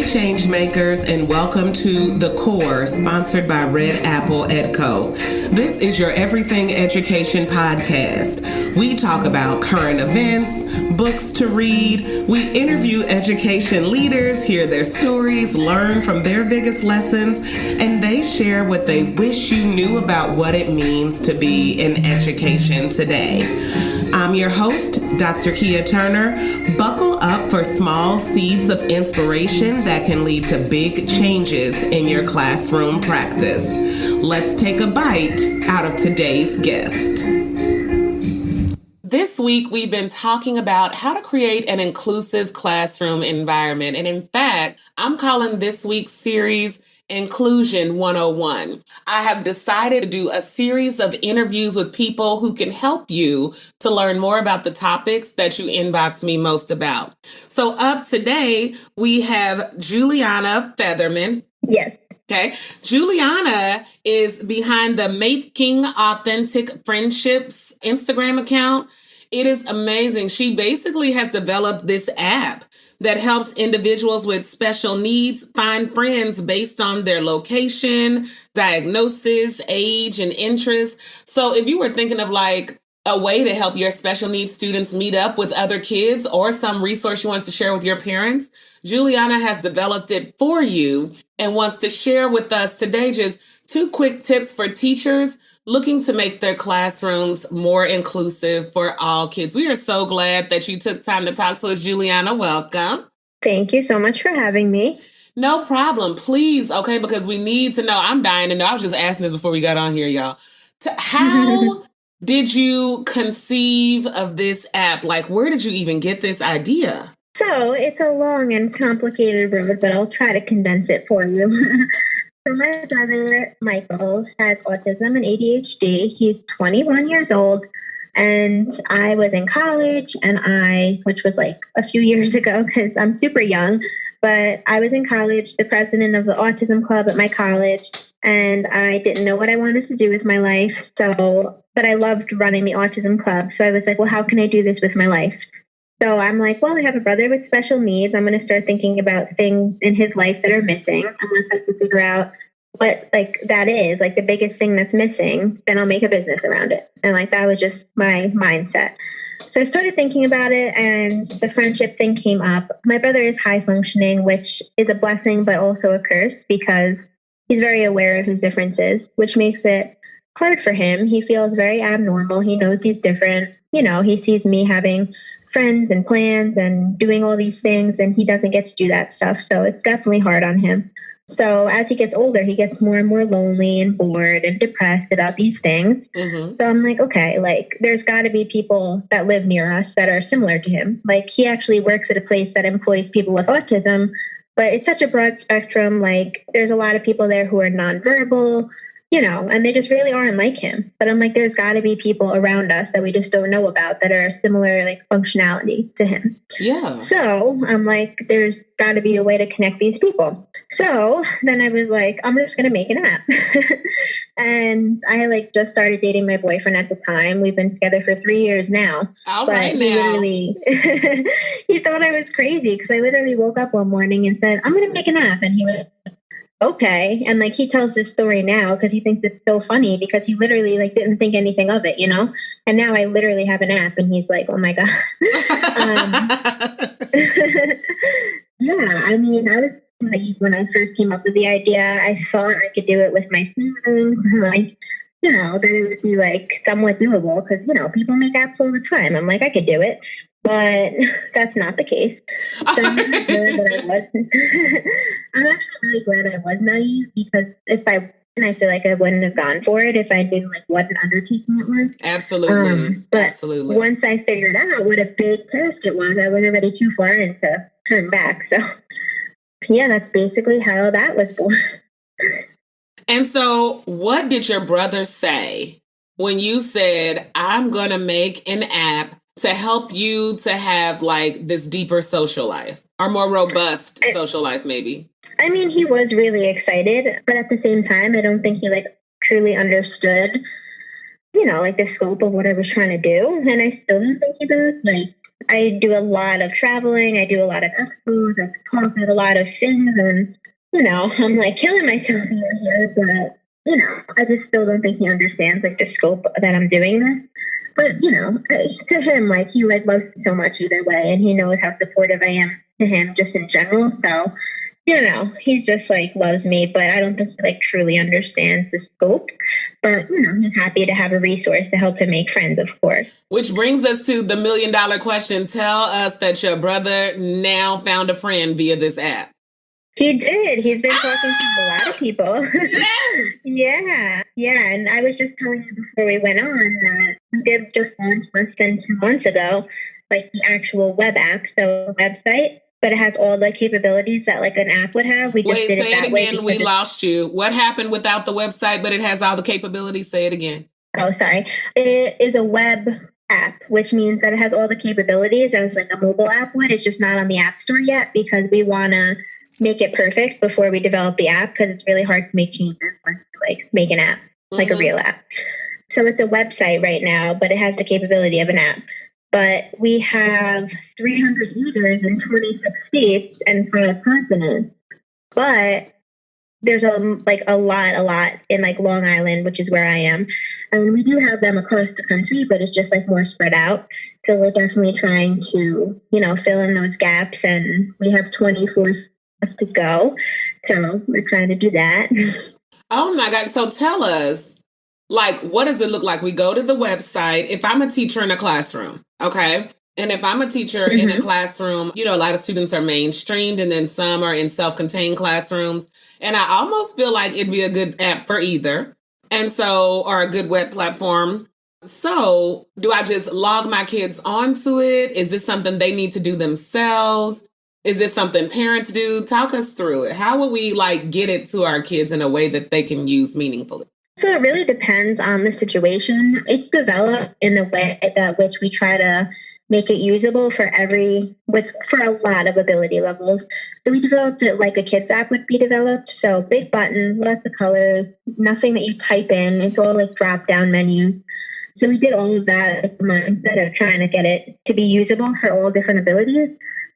Changemakers, and welcome to The Core, sponsored by Red Apple EdCo. This is your Everything Education podcast. We talk about current events, books to read. We interview education leaders, hear their stories, learn from their biggest lessons, and they share what they wish you knew about what it means to be in education today. I'm your host, Dr. Kia Turner. Buckle up for small seeds of inspiration that can lead to big changes in your classroom practice. Let's take a bite out of today's guest. This week, we've been talking about how to create an inclusive classroom environment. And in fact, I'm calling this week's series Inclusion 101. I have decided to do a series of interviews with people who can help you to learn more about the topics that you inbox me most about. So up today, we have Juliana Featherman. Yes. Okay. Juliana is behind the Making Authentic Friendships Instagram account. It is amazing. She basically has developed this app that helps individuals with special needs find friends based on their location, diagnosis, age, and interests. So if you were thinking of like a way to help your special needs students meet up with other kids or some resource you want to share with your parents, Juliana has developed it for you and wants to share with us today just 2 quick tips for teachers looking to make their classrooms more inclusive for all kids. We are so glad that you took time to talk to us, Juliana. Welcome. Thank you so much for having me. No problem. Please, okay, because we need to know. I'm dying to know. I was just asking this before we got on here, y'all. How did you conceive of this app? Like, where did you even get this idea? So it's a long and complicated road, but I'll try to condense it for you. So my brother, Michael, has autism and ADHD. He's 21 years old, and I was in college, which was like a few years ago because I'm super young, but I was in college, the president of the autism club at my college, and I didn't know what I wanted to do with my life. But I loved running the autism club. So I was like, well, how can I do this with my life? So I'm like, well, I have a brother with special needs. I'm going to start thinking about things in his life that are missing. I'm going to have to figure out what that is, like the biggest thing that's missing. Then I'll make a business around it. And that was just my mindset. So I started thinking about it, and the friendship thing came up. My brother is high functioning, which is a blessing, but also a curse because he's very aware of his differences, which makes it hard for him. He feels very abnormal. He knows he's different. He sees me having friends and plans and doing all these things, and he doesn't get to do that stuff. So it's definitely hard on him. So as he gets older, he gets more and more lonely and bored and depressed about these things. Mm-hmm. So I'm like, okay, there's got to be people that live near us that are similar to him. He actually works at a place that employs people with autism, but it's such a broad spectrum. There's a lot of people there who are nonverbal, and they just really aren't like him. But I'm like, there's got to be people around us that we just don't know about that are similar functionality to him. Yeah. So I'm like, there's got to be a way to connect these people. So then I was like, I'm just going to make an app. And I just started dating my boyfriend at the time. We've been together for 3 years now. All right now. He thought I was crazy because I literally woke up one morning and said, I'm going to make an app. And he was okay. And he tells this story now because he thinks it's so funny because he literally didn't think anything of it, And now I literally have an app and he's like, oh my God. Yeah, I mean, I was naive when I first came up with the idea. I thought I could do it with my phone, that it would be somewhat doable because, people make apps all the time. I'm like, I could do it. But that's not the case. So I'm actually really glad I was naive because I feel like I wouldn't have gone for it if I knew what an undertaking it was. Absolutely. But Absolutely. Once I figured out what a big task it was, I was already too far in to turn back. So yeah, that's basically how that was born. And so what did your brother say when you said, I'm going to make an app to help you to have this deeper social life or more robust social life, maybe? I mean, he was really excited, but at the same time, I don't think he truly understood, the scope of what I was trying to do. And I still don't think he does. I do a lot of traveling. I do a lot of expos. I've talked at a lot of things, and I'm like killing myself here. But I just still don't think he understands like the scope that I'm doing this. But to him, like he like loves me so much either way, and he knows how supportive I am to him just in general. So he just like loves me, but I don't think he like truly understands the scope. But he's happy to have a resource to help him make friends, of course. Which brings us to the $1 million question. Tell us that your brother now found a friend via this app. He did. He's been talking to a lot of people. Yes. Yeah. And I was just telling you before we went on that we did just launch less than 2 months ago, like the actual web app, so a website, but it has all the capabilities that like an app would have. We just Wait, did say it that it way. again. We lost you. What happened without the website, but it has all the capabilities? Say it again. Oh, sorry. It is a web app, which means that it has all the capabilities as like a mobile app would. It's just not on the App Store yet because we want to make it perfect before we develop the app because it's really hard to make changes once you like make an app, like a real app. So it's a website right now, but it has the capability of an app. But we have 300 users in 26 states and 5 continents. But there's a lot in like Long Island, which is where I am. And we do have them across the country, but it's just like more spread out. So we're definitely trying to, fill in those gaps. And we have 24 to go. So we're trying to do that. Oh my God. So tell us, like, what does it look like? We go to the website. If I'm a teacher in a classroom, okay? And if I'm a teacher in a classroom, a lot of students are mainstreamed and then some are in self-contained classrooms. And I almost feel like it'd be a good app for either. And so, or a good web platform. So do I just log my kids onto it? Is this something they need to do themselves? Is this something parents do? Talk us through it. How would we like get it to our kids in a way that they can use meaningfully? So it really depends on the situation. It's developed in the way that which we try to make it usable for a lot of ability levels. So we developed it like a kids app would be developed. So big buttons, lots of colors, nothing that you type in. It's all like drop down menus. So we did all of that with the mindset of trying to get it to be usable for all different abilities.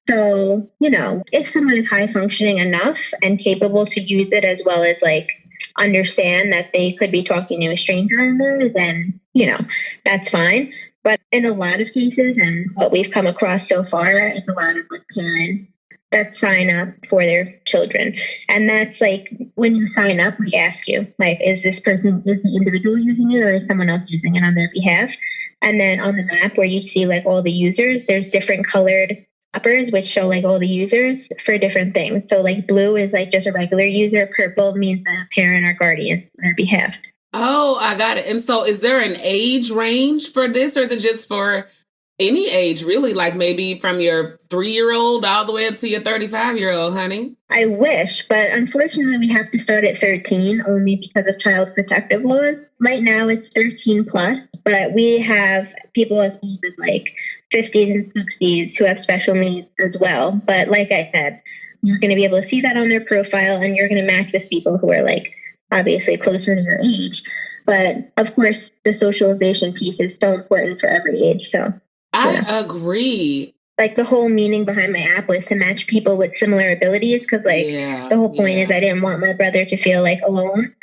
So, if someone is high functioning enough and capable to use it as well as like understand that they could be talking to a stranger in there, then, that's fine. But in a lot of cases and what we've come across so far is a lot of like parents that sign up for their children. And that's like when you sign up, we ask you, like, is the individual using it or is someone else using it on their behalf? And then on the map where you see like all the users, there's different colored uppers which show like all the users for different things. So like blue is like just a regular user. Purple means a parent or guardian on their behalf. Oh, I got it. And so is there an age range for this or is it just for any age really? Like maybe from your 3-year-old all the way up to your 35-year-old, honey? I wish, but unfortunately we have to start at 13 only because of child protective laws. Right now it's 13 plus, but we have people as old as like 50s and 60s who have special needs as well. But like I said, you're going to be able to see that on their profile and you're going to match with people who are like obviously closer to your age. But of course, the socialization piece is so important for every age. So I agree. Like the whole meaning behind my app was to match people with similar abilities because the whole point is I didn't want my brother to feel like alone.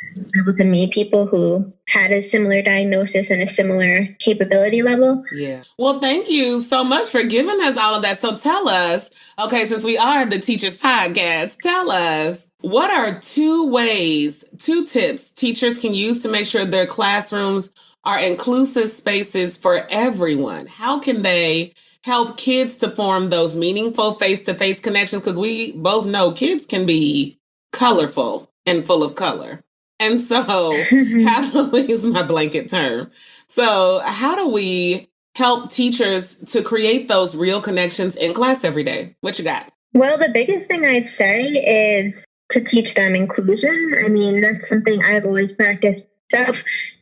Able to meet people who had a similar diagnosis and a similar capability level. Yeah. Well, thank you so much for giving us all of that. So tell us, okay, since we are the Teachers Podcast, tell us, what are 2 tips teachers can use to make sure their classrooms are inclusive spaces for everyone? How can they help kids to form those meaningful face-to-face connections? Because we both know kids can be colorful and full of color. And so how do we use my blanket term? So how do we help teachers to create those real connections in class every day? What you got? Well, the biggest thing I'd say is to teach them inclusion. I mean, that's something I've always practiced myself.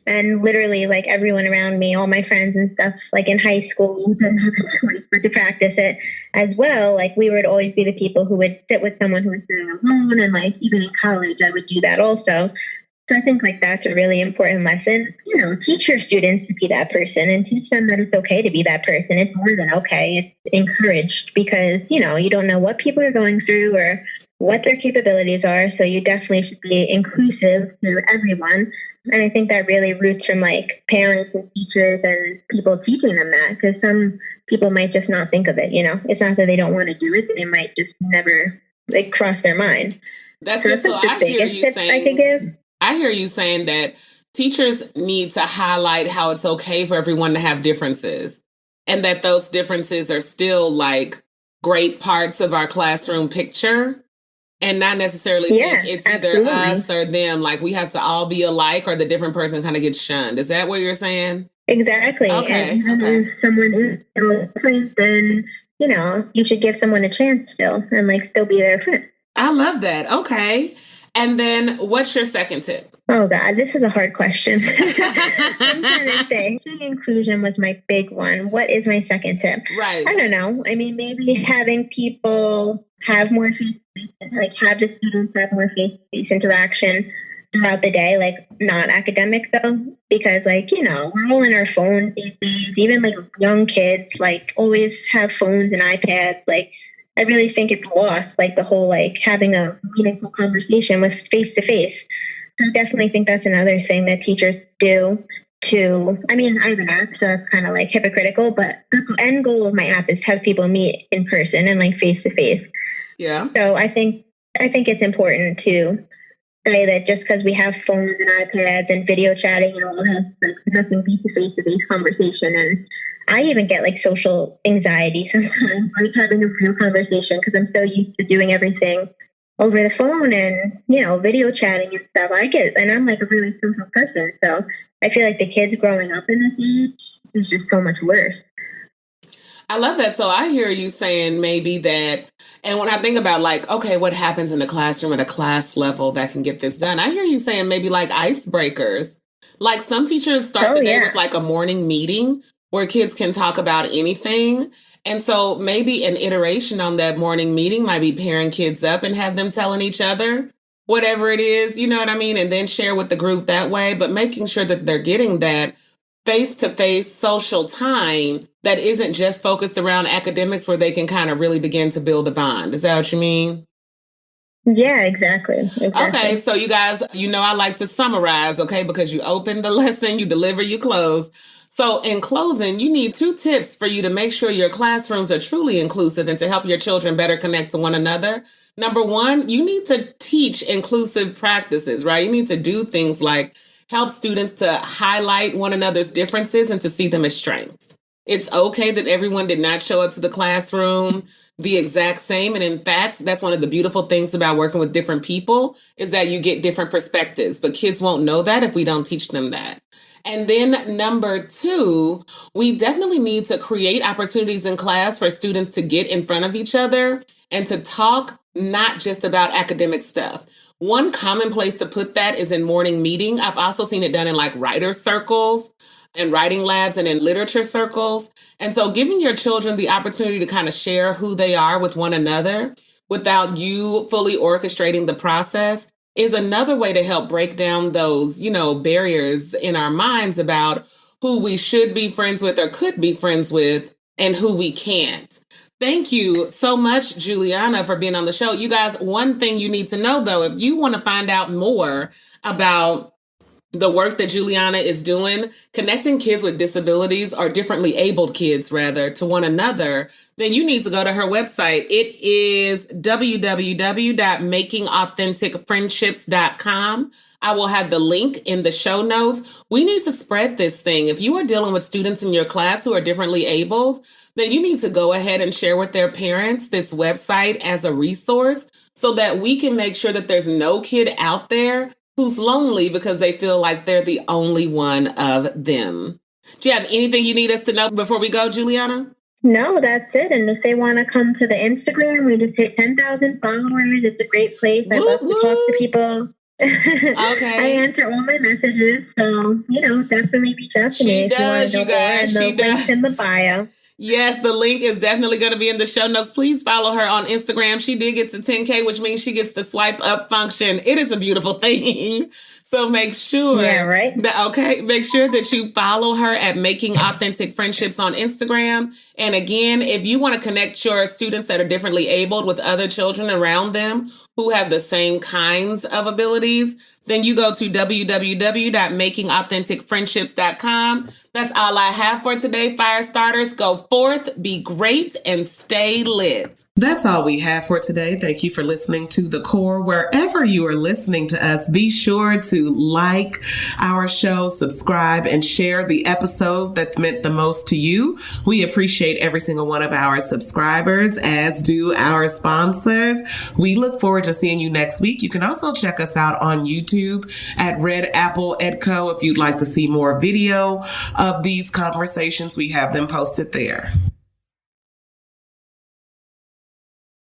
And literally, like everyone around me, all my friends and stuff, like in high school, didn't have a choice but to practice it as well. Like we would always be the people who would sit with someone who was sitting alone. And like even in college, I would do that also. So I think like that's a really important lesson. Teach your students to be that person and teach them that it's okay to be that person. It's more than okay. It's encouraged because, you don't know what people are going through or what their capabilities are. So you definitely should be inclusive to everyone. And I think that really roots from like parents and teachers and people teaching them that, because some people might just not think of it. It's not that they don't want to do it. They might just never cross their mind. That's good. So I hear you saying, I hear you saying that teachers need to highlight how it's okay for everyone to have differences and that those differences are still like great parts of our classroom picture and not necessarily think it's either us or them. Like we have to all be alike or the different person kind of gets shunned. Is that what you're saying? Exactly. Okay. And even if someone is different, then, you should give someone a chance still and like still be their friend. I love that. Okay. And then what's your second tip? Oh, God, this is a hard question. I'm trying to say inclusion was my big one. What is my second tip? Right. I don't know. I mean, maybe having people have more face-to-face, like have the students have more face-to-face interaction throughout the day, like not academic though, because like, we're all in our phones these days. Even like young kids, like always have phones and iPads. Like, I really think it's lost, like the whole like having a meaningful conversation with face to face. I definitely think that's another thing that teachers do I have an app, so it's kind of like hypocritical, but the end goal of my app is to have people meet in person and like face to face. Yeah. So I think it's important to say that just because we have phones and iPads and video chatting, we'll have like nothing beats a face to face conversation. And I even get like social anxiety sometimes, like having a real conversation because I'm so used to doing everything over the phone and, video chatting and stuff. And I'm like a really social person. So I feel like the kids growing up in this age is just so much worse. I love that. So I hear you saying maybe that, and when I think about like, okay, what happens in the classroom at a class level that can get this done? I hear you saying maybe like icebreakers. Like some teachers start the day with like a morning meeting where kids can talk about anything. And so maybe an iteration on that morning meeting might be pairing kids up and have them telling each other whatever it is, you know what I mean? And then share with the group that way, but making sure that they're getting that face-to-face social time that isn't just focused around academics where they can kind of really begin to build a bond. Is that what you mean? Yeah, exactly. Okay, so you guys, I like to summarize, okay, because you open the lesson, you deliver, you close. So in closing, you need 2 tips for you to make sure your classrooms are truly inclusive and to help your children better connect to one another. Number 1, you need to teach inclusive practices, right? You need to do things like help students to highlight one another's differences and to see them as strengths. It's okay that everyone did not show up to the classroom the exact same. And in fact, that's one of the beautiful things about working with different people is that you get different perspectives, but kids won't know that if we don't teach them that. And then number 2, we definitely need to create opportunities in class for students to get in front of each other and to talk not just about academic stuff. One common place to put that is in morning meeting. I've also seen it done in like writer circles and writing labs and in literature circles. And so giving your children the opportunity to kind of share who they are with one another without you fully orchestrating the process is another way to help break down those, barriers in our minds about who we should be friends with or could be friends with and who we can't. Thank you so much, Juliana, for being on the show. You guys, one thing you need to know, though, if you want to find out more about the work that Juliana is doing, connecting kids with disabilities or differently abled kids, rather, to one another, then you need to go to her website. It is www.makingauthenticfriendships.com. I will have the link in the show notes. We need to spread this thing. If you are dealing with students in your class who are differently abled, then you need to go ahead and share with their parents this website as a resource so that we can make sure that there's no kid out there who's lonely because they feel like they're the only one of them. Do you have anything you need us to know before we go, Juliana? No, that's it. And if they want to come to the Instagram, we just hit 10,000 followers. It's a great place. I love to talk to people. Okay. I answer all my messages. So, definitely reach out to me if you want to know more. And the link's in the bio. Yes, the link is definitely going to be in the show notes. Please follow her on Instagram. She did get to 10K, which means she gets the swipe up function. It is a beautiful thing. So make sure make sure that you follow her at Making Authentic Friendships on Instagram. And again, if you want to connect your students that are differently abled with other children around them who have the same kinds of abilities, then you go to www.makingauthenticfriendships.com. That's all I have for today, fire starters. Go forth, be great, and stay lit. That's all we have for today. Thank you for listening to The Core. Wherever you are listening to us, be sure to like our show, subscribe, and share the episode that's meant the most to you. We appreciate every single one of our subscribers, as do our sponsors. We look forward to seeing you next week. You can also check us out on YouTube at Red Apple Edco if you'd like to see more video of these conversations. We have them posted there.